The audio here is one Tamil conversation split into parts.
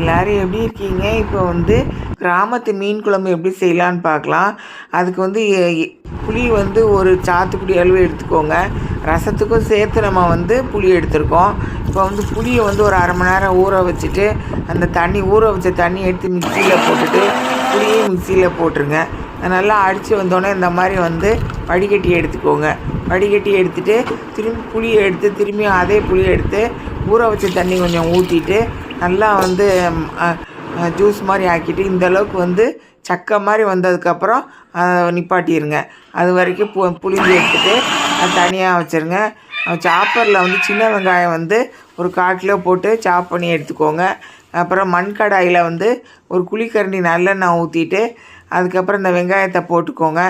எல்லோரும் எப்படி இருக்கீங்க? இப்போ வந்து கிராமத்து மீன் குழம்பு எப்படி செய்யலான்னு பார்க்கலாம். அதுக்கு வந்து புளி வந்து ஒரு சாத்துக்குடி அளவு எடுத்துக்கோங்க. ரசத்துக்கும் சேர்த்து நம்ம வந்து புளி எடுத்துருக்கோம். இப்போ வந்து புளியை வந்து ஒரு அரை மணி நேரம் ஊற வச்சுட்டு அந்த ஊற வச்ச தண்ணி எடுத்து மிக்சியில் போட்டுட்டு புளியும் மிக்சியில் போட்டுருங்க. நல்லா அடித்து வந்தோடனே இந்த மாதிரி வந்து வடிகட்டி எடுத்துக்கோங்க. வடிகட்டி எடுத்துகிட்டு திரும்பி புளியை எடுத்து திரும்பியும் அதே புளியை எடுத்து ஊற வச்ச தண்ணி கொஞ்சம் ஊற்றிட்டு நல்லா வந்து ஜூஸ் மாதிரி ஆக்கிட்டு இந்தளவுக்கு வந்து சக்கை மாதிரி வந்ததுக்கப்புறம் நிப்பாட்டிடுங்க. அது வரைக்கும் புளிஞ்சு எடுத்துகிட்டு தனியாக வச்சுருங்க. சாப்பரில் வந்து சின்ன வெங்காயம் வந்து ஒரு 1/4 கிலோ போட்டு சாப் பண்ணி எடுத்துக்கோங்க. அப்புறம் மண் கடாயில் வந்து ஒரு குழிக்கரண்டி நல்லெண்ணெய் ஊற்றிட்டு அதுக்கப்புறம் இந்த வெங்காயத்தை போட்டுக்கோங்க,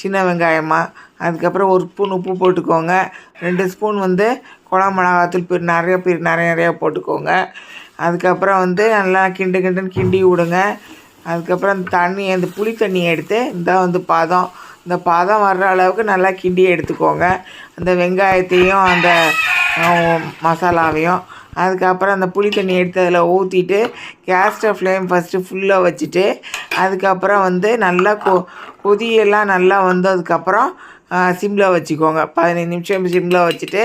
சின்ன வெங்காயமாக. அதுக்கப்புறம் 1 ஸ்பூன் உப்பு போட்டுக்கோங்க. 2 ஸ்பூன் வந்து குழம்பு மிளகாத்தூள் நிறையா போட்டுக்கோங்க. அதுக்கப்புறம் வந்து நல்லா கிண்டுன்னு கிண்டி விடுங்க. அதுக்கப்புறம் அந்த புளி தண்ணியை எடுத்து இந்த பதம் வர்ற அளவுக்கு நல்லா கிண்டி எடுத்துக்கோங்க, அந்த வெங்காயத்தையும் அந்த மசாலாவையும். அதுக்கப்புறம் அந்த புளி தண்ணி எடுத்து அதில் ஊற்றிட்டு கேஸ் ஸ்டவ் ஃப்ளேம் ஃபஸ்ட்டு ஃபுல்லாக வச்சுட்டு அதுக்கப்புறம் வந்து நல்லா கொதியெல்லாம் நல்லா வந்ததுக்கப்புறம் சிம்மில் வச்சுக்கோங்க. 15 நிமிஷம் சிம்மில் வச்சுட்டு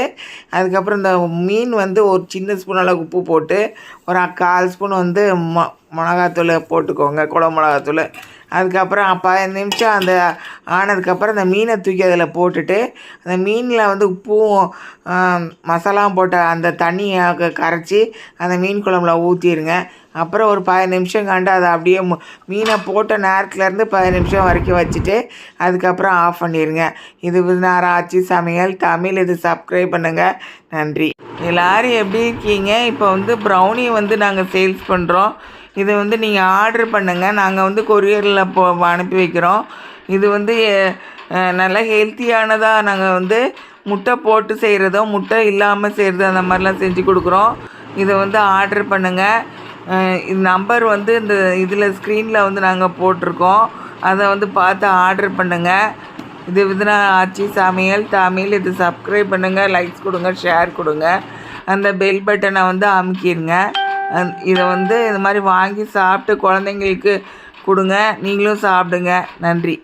அதுக்கப்புறம் இந்த மீன் வந்து ஒரு சின்ன ஸ்பூன் அளவு உப்பு போட்டு ஒரு 1/4 ஸ்பூன் வந்து மிளகாத்தூள் போட்டுக்கோங்க, குழம்பு மிளகாத்தூள். அதுக்கப்புறம் 15 நிமிஷம் ஆனதுக்கப்புறம் அந்த மீனை தூக்கி அதில் போட்டுட்டு அந்த மீனில் வந்து உப்பும் மசாலாவும் போட்ட அந்த தண்ணியை கரைச்சி அந்த மீன் குழம்புல ஊற்றிடுங்க. அப்புறம் ஒரு 15 நிமிஷம் கண்டு அதை அப்படியே மீனை போட்ட நேரத்துலேருந்து 15 நிமிஷம் வரைக்கும் வச்சுட்டு அதுக்கப்புறம் ஆஃப் பண்ணிடுங்க. இது ஆச்சி சமையல் தமிழ். இது சப்ஸ்கிரைப் பண்ணுங்கள். நன்றி. எல்லோரும் எப்படி இருக்கீங்க? இப்போ வந்து ப்ரௌனி வந்து நாங்கள் சேல்ஸ் பண்ணுறோம். இதை வந்து நீங்கள் ஆர்டர் பண்ணுங்கள், நாங்கள் வந்து கொரியரில் அனுப்பி வைக்கிறோம். இது வந்து நல்லா ஹெல்த்தியானதாக நாங்கள் வந்து முட்டை போட்டு செய்கிறதோ முட்டை இல்லாமல் செய்கிறது அந்த மாதிரிலாம் செஞ்சு கொடுக்குறோம். இதை வந்து ஆர்டர் பண்ணுங்கள். இந்த நம்பர் வந்து இந்த இதில் ஸ்க்ரீனில் வந்து நாங்கள் போட்டிருக்கோம், அதை வந்து பார்த்து ஆர்டர் பண்ணுங்கள். இது ஆச்சி சமையல் தமிழ். இது சப்ஸ்கிரைப் பண்ணுங்கள், லைக்ஸ் கொடுங்க, ஷேர் கொடுங்க, அந்த பெல் பட்டனை வந்து அமுக்கிடுங்க. இதை வந்து இது மாதிரி வாங்கி சாப்பிட்டு குழந்தைங்களுக்கு கொடுங்க, நீங்களும் சாப்பிடுங்க. நன்றி.